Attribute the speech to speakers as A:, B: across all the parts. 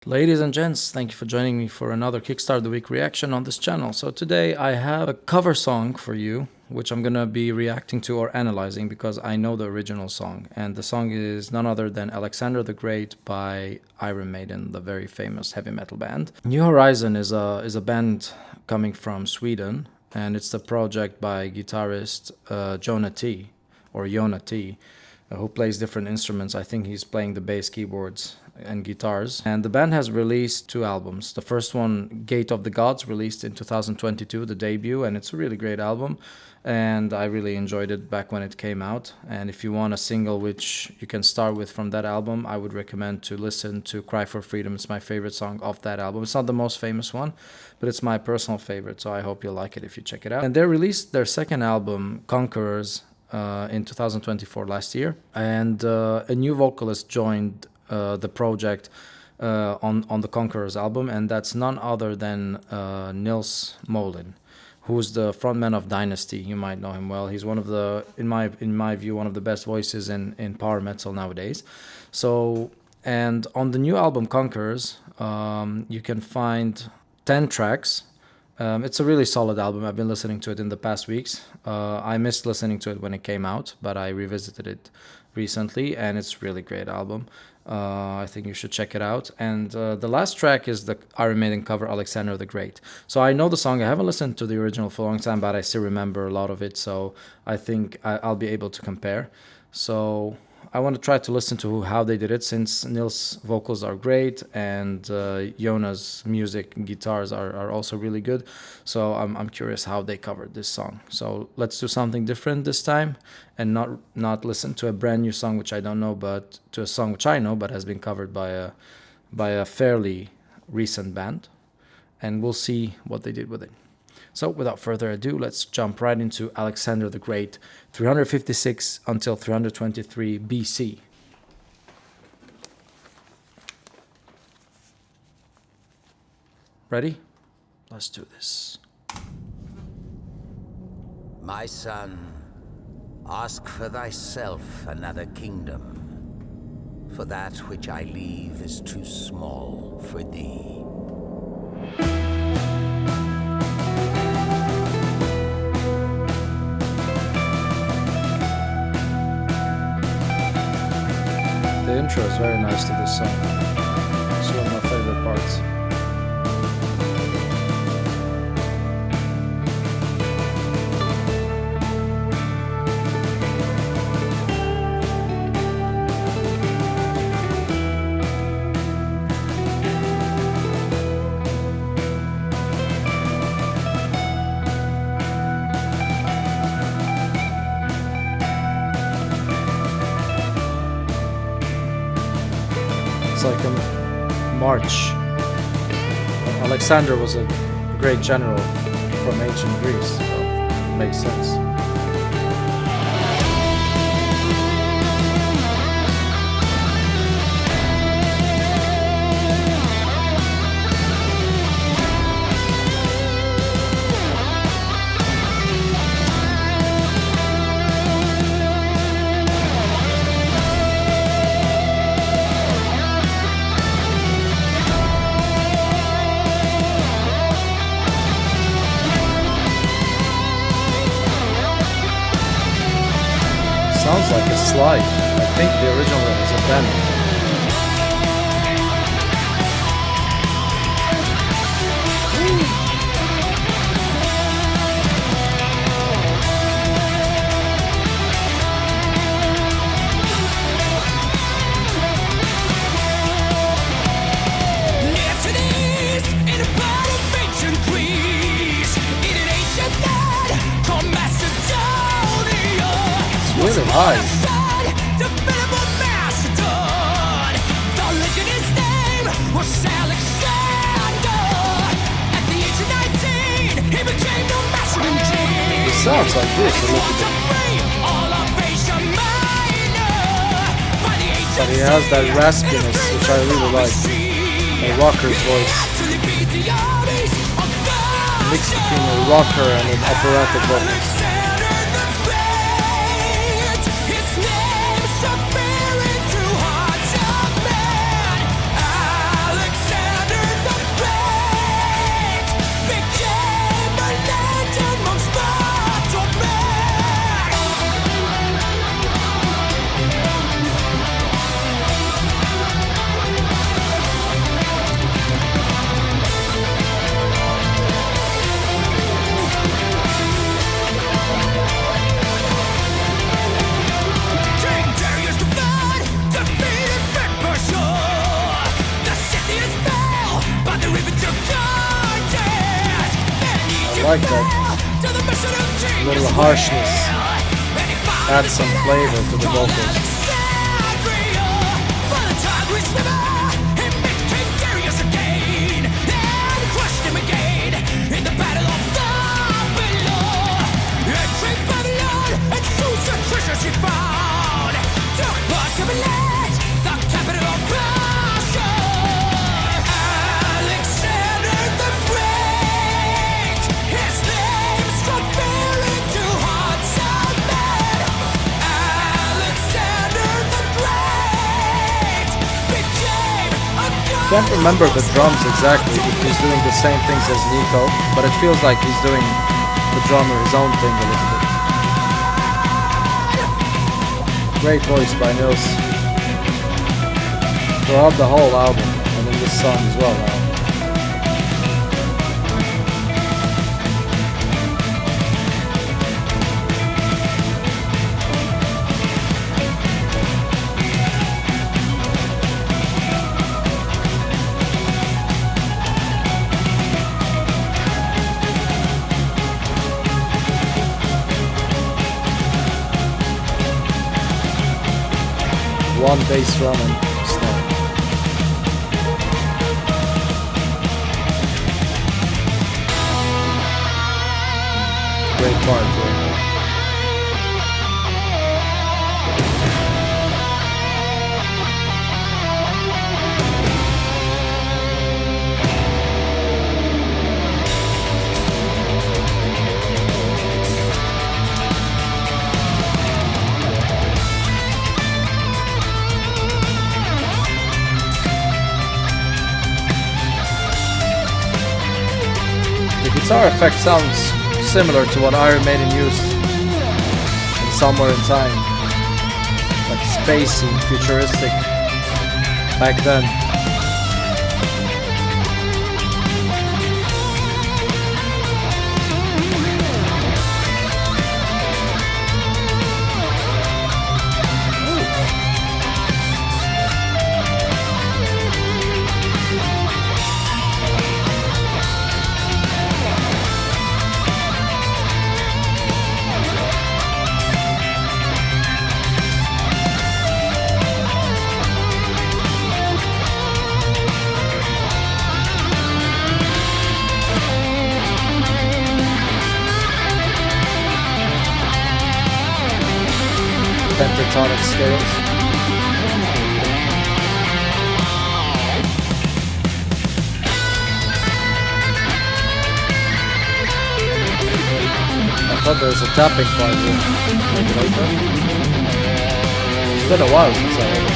A: Ladies and gents, thank you for joining me for another Kickstart the Week reaction on this channel. So today I have a cover song for you, which I'm gonna be reacting to or analyzing because I know the original song. And the song is none other than Alexander the Great by Iron Maiden, the very famous heavy metal band. New Horizon is a band coming from Sweden, and it's the project by guitarist Jonah T, or Yona T, who plays different instruments. I think he's playing the bass, keyboards, and guitars. And the band has released two albums. The first one, Gate of the Gods, released in 2022, the debut, and it's a really great album. And I really enjoyed it back when it came out. And if you want a single which you can start with from that album, I would recommend to listen to Cry for Freedom. It's my favorite song off that album. It's not the most famous one, but it's my personal favorite, so I hope you'll like it if you check it out. And they released their second album, Conquerors, in 2024, last year. And a new vocalist joined the project on the Conquerors album, and that's none other than Nils Molin, who's the frontman of Dynasty. You might know him well. He's one of the, in my view, one of the best voices in power metal nowadays. So, and on the new album Conquerors, you can find 10 tracks. It's a really solid album. I've been listening to it in the past weeks. I missed listening to it when it came out, but I revisited it recently, and it's a really great album. I think you should check it out. And the last track is the Iron Maiden cover, Alexander the Great. So I know the song. I haven't listened to the original for a long time, but I still remember a lot of it. So I think I'll be able to compare. So I want to try to listen to how they did it, since Nils' vocals are great and Jona's music and guitars are also really good. So I'm curious how they covered this song. So let's do something different this time and not listen to a brand new song which I don't know, but to a song which I know but has been covered by a fairly recent band. And we'll see what they did with it. So without further ado, let's jump right into Alexander the Great, 356 until 323 BC. Ready? Let's do this.
B: My son, ask for thyself another kingdom, for that which I leave is too small for thee.
A: The intro is very nice to this song. It's one of my favorite parts. It's like a march. Alexander was a great general from ancient Greece, so it makes sense. Sounds like a slide. I think the original is a bend. It's really high. It sounds like this a little bit. But he has that raspiness, which I really like. A rocker's voice. Mix between a rocker and an operatic voice. like that. A little harshness. Add some flavor to the vocals. I can't remember the drums exactly if he's doing the same things as Nico, but it feels like he's doing the drummer his own thing a little bit. Great voice by Nils throughout the whole album, and in this song as well now. One bass drum and snare. Great part here. The guitar effect sounds similar to what Iron Maiden used in Somewhere in Time, like spacey, futuristic back then. Pentatonic scales. I thought there was a tapping part here. Maybe later. It's been a while since I heard it.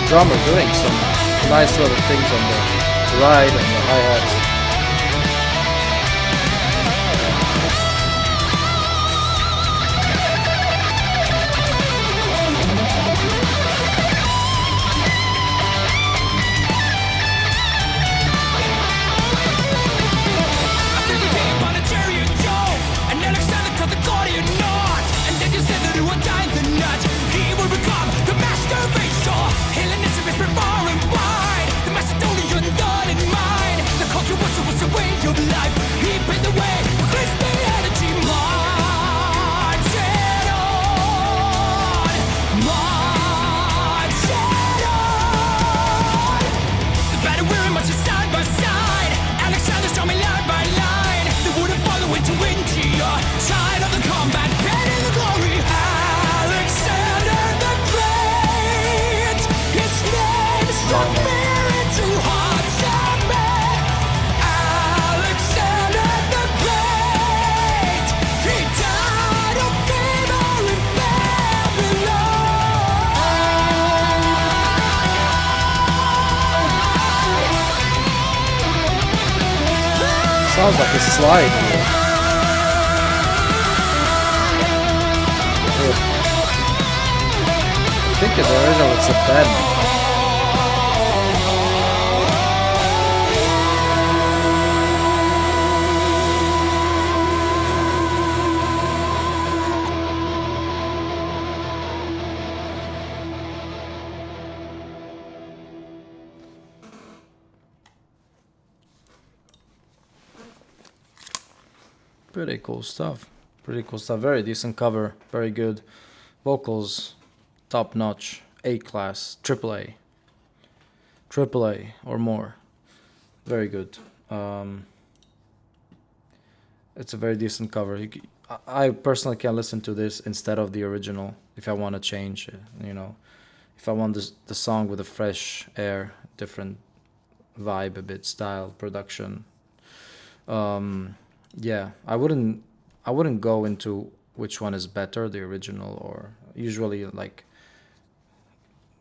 A: Drummer doing some nice little things on the ride and the hi-hats.
C: Before and wide, the Macedonian thought in mind. The culture
A: Sounds like a slide here. I think in the original it's a bend. Pretty cool stuff. Pretty cool stuff. Very decent cover. Very good. Vocals, top notch. A class. AAA. AAA or more. Very good. It's a very decent cover. I personally can listen to this instead of the original if I want to change it, you know. If I want the song with a fresh air, different vibe, a bit, style, production. Yeah, I wouldn't go into which one is better, the original or usually like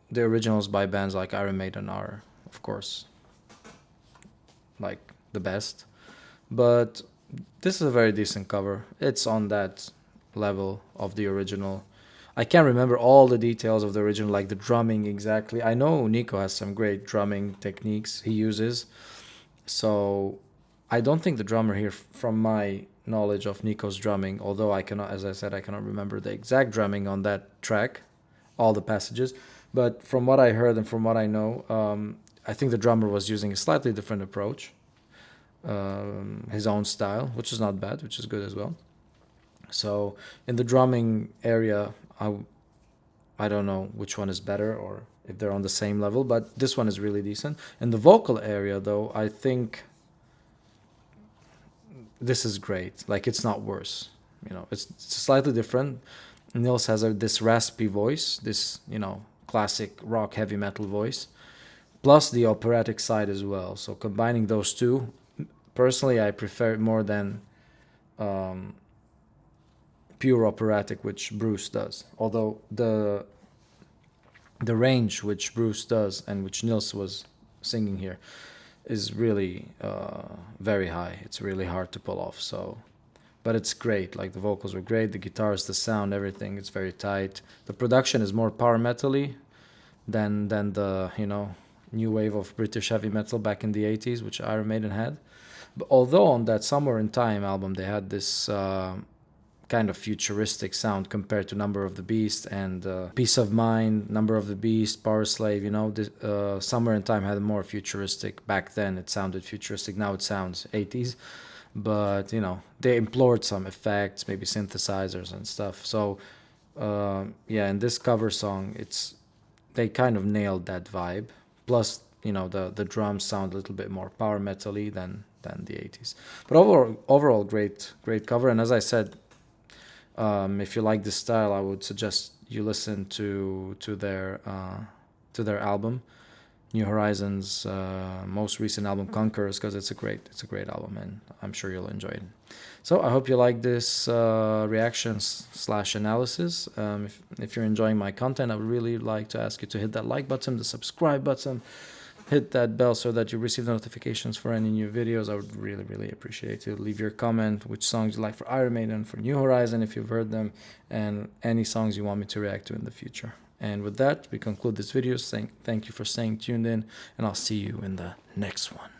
A: the originals by bands like Iron Maiden are, of course, like the best. But this is a very decent cover. It's on that level of the original. I can't remember all the details of the original, like the drumming exactly. I know Nico has some great drumming techniques he uses. So I don't think the drummer here, from my knowledge of Nico's drumming, although I cannot, as I said, I cannot remember the exact drumming on that track, all the passages. But from what I heard and from what I know, I think the drummer was using a slightly different approach, his own style, which is not bad, which is good as well. So in the drumming area, I don't know which one is better or if they're on the same level, but this one is really decent. In the vocal area, though, I think this is great. Like, it's not worse. You know, it's slightly different. Nils has this raspy voice, this, you know, classic rock heavy metal voice, plus the operatic side as well. So combining those two, personally, I prefer it more than pure operatic, which Bruce does. Although the range which Bruce does and which Nils was singing here is really very high. It's really hard to pull off. So, but it's great. Like, the vocals were great, the guitars, the sound, everything. It's very tight. The production is more power metal-y than the, you know, new wave of British heavy metal back in the 80s, which Iron Maiden had. But although on that Somewhere in Time album they had this kind of futuristic sound compared to Number of the Beast and Peace of Mind, Number of the Beast, Power Slave, you know, this, Somewhere in Time had a more futuristic. Back then it sounded futuristic, now it sounds 80s. But, you know, they implored some effects, maybe synthesizers and stuff. So, yeah, in this cover song, they kind of nailed that vibe. Plus, you know, the drums sound a little bit more power metal-y than the 80s. But overall great cover. And as I said, if you like this style, I would suggest you listen to their album, New Horizon's most recent album, Conquerors, because it's a great album, and I'm sure you'll enjoy it. So I hope you like this reactions/analysis. If you're enjoying my content, I would really like to ask you to hit that like button, the subscribe button, hit that bell so that you receive notifications for any new videos. I would really appreciate it. Leave your comment, which songs you like for Iron Maiden, for New Horizon if you've heard them, and any songs you want me to react to in the future. And with that, we conclude this video saying thank you for staying tuned in, and I'll see you in the next one.